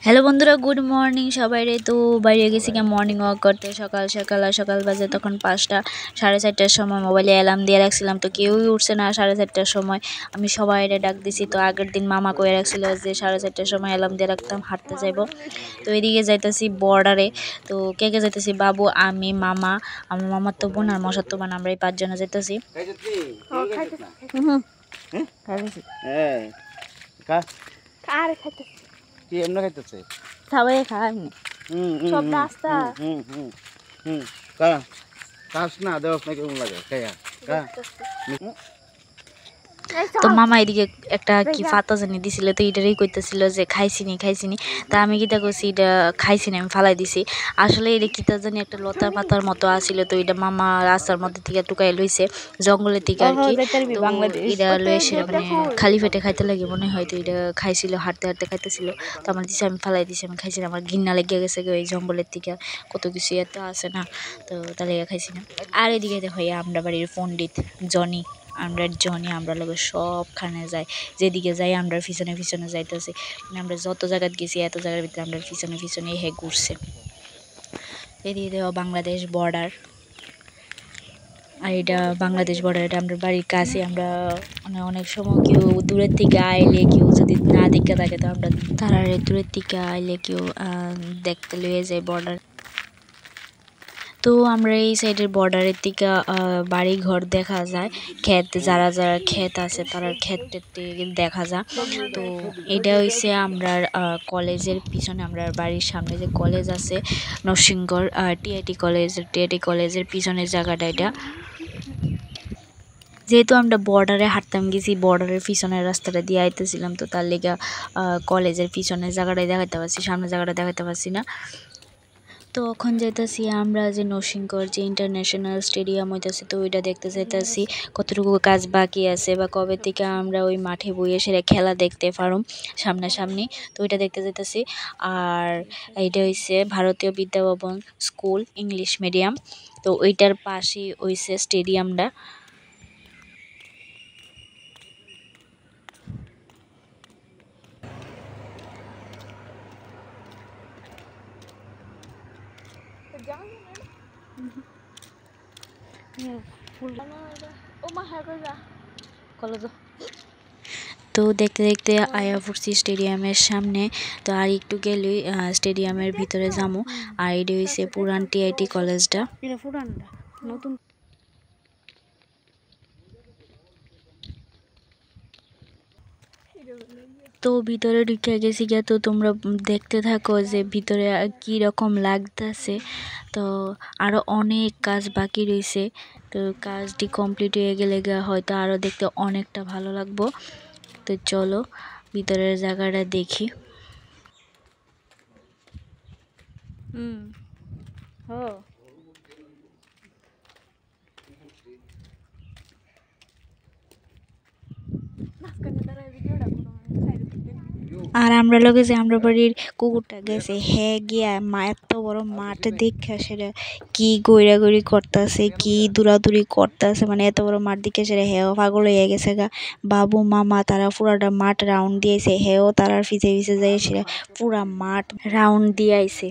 Hello বন্ধুরা, good morning সবাই রে। তো বাইরে গেছি গিয়ে মর্নিং ওয়াক করতে। সকাল সকাল বাজে তখন 5টা, 4:30টার সময় মোবাইলে অ্যালার্ম দিয়ে রাখছিলাম, তো কেউই উঠছে না। 4:30টার সময় আমি সবাই ডাক দিছি। তো আগের দিন মামা কয়ে রাখছিল যে 4:30টার সময় অ্যালার্ম দিয়ে রাখতাম, হাঁটতে যাইব। তো এদিকে যাইতেছি বর্ডারে। তো কে কে যাইতেছি? বাবু, আমি, মামা, আমার মামার তো বোন আর মশার তো বোন, আমরা এই 5 জনে যাইতেছি। কি এমনি খাইতেছে? সবাই খায়নি সব রাস্তা কাজ না দেওয়া নাকি কেমন লাগে খাইয়া? তো মামা এদিকে একটা কি ফাতা জানি দিছিল, তো এটারই কইতেছিল যে খাইছিনি। তা আমি কিতা করছি, এটা খাইছিনি, আমি ফালাই দিছি। আসলে এটা কিতা জানি একটা লতার পাতার মতো আসিল, তো এটা মামা রাস্তার মধ্যে থেকে টুকাই লইছে, জঙ্গলের থেকে আর কি। তো এটা লয়ে এসে মানে খালি পেটে খাইতে লাগে মনে হয়। তো এটা খাইছিল, হাঁটতে হাঁটতে খাইতেছিল। তো আমার দিছে, আমি ফালাই দিছি, আমি খাইছি না। আমার ঘিন্না লেগে গেছে ওই জঙ্গলের থেকে, কত কিছু এত আসে না, তো তাহলে খাইছি না। আর এদিকে দেখো আমরা বাড়ির পণ্ডিত জনি, আমরা লোক সবখানে যাই, যেদিকে যাই আমরা পিছনে পিছনে যাইতেছি। মানে আমরা যত জায়গায় গেছি এত জায়গার ভিতরে আমরা পিছনে পিছনে ঘুরছে। এদিকে দেওয়া বাংলাদেশ বর্ডার, আর এটা বাংলাদেশ বর্ডার, এটা আমরা বাড়ির কাছে। আমরা মানে অনেক সময় কেউ দূরের থেকে আইলে, কেউ যদি না দেখে থাকে, তো আমরা তারা দূরের থেকে আইলে কেউ দেখতে লয়ে যায় বর্ডার। তো আমরা এই সাইডের বর্ডারের দিকে বাড়ি ঘর দেখা যায়, ক্ষেত, যারা যারা ক্ষেত আছে তারা ক্ষেতের দিকে দেখা যায়। তো এটা হইছে আমরা কলেজের পিছনে, আমরা বাড়ির সামনে যে কলেজ আছে নরসিংগড় টিআইটি কলেজের পিছনের জায়গাটা এটা। যেহেতু আমরা বর্ডারে হাঁটতাম গেছি, বর্ডারের পিছনের রাস্তাটা দিয়ে আইতেছিলাম, তো তার লেগে কলেজের পিছনের জায়গাটাই দেখাতে পারছি, সামনের জায়গাটা দেখাতে পারছি না। তো এখন যাইতেছি আমরা যে নরসিংগড় যে ইন্টারন্যাশনাল স্টেডিয়াম হইতেছে, তো ওইটা দেখতে যাইতেছি কতটুকু কাজ বাকি আছে, বা কবে থেকে আমরা ওই মাঠে বইয়ে সেটা খেলা দেখতে পারুম সামনাসামনি। তো ওইটা দেখতে যাইতেছি। আর এইটা হইছে ভারতীয় বিদ্যাভবন স্কুল ইংলিশ মিডিয়াম, তো ওইটার পাশেই হইছে স্টেডিয়ামটা। তো দেখতে দেখতে আয়া পড়ছি স্টেডিয়ামের সামনে। তো আর একটু গেলেই স্টেডিয়ামের ভিতরে যাবো। আর এটা হইছে পুরান টিআইটি কলেজটা। নতুন তো ভিতরে ঢুকে গেছি গিয়া। তো তোমরা দেখতে থাকো যে ভিতরে কি রকম লাগতেছে। তো আরো অনেক কাজ বাকি রয়েছে, তো কাজটি কমপ্লিট হয়ে গেলে হয়তো আরো দেখতে অনেকটা ভালো লাগবো। তো চলো ভিতরের জায়গাটা দেখি। আর আমরা লগে যে আমরা বাড়ির কুকুরটা গেছে, গিয়া এত বড় মাঠ দেখে সেটা কি গড়ি করতেছে, কি দৌড়াদৌড়ি করতেছে, মানে এত বড় মাঠ দেখে সেটা পাগল হয়ে গেছে গা। বাবু মামা তারা পুরাটা মাঠ রাউন্ড দিয়েছে, তারার পিছে পিছে যাই সেটা পুরা মাঠ রাউন্ড দিয়ে আইছে।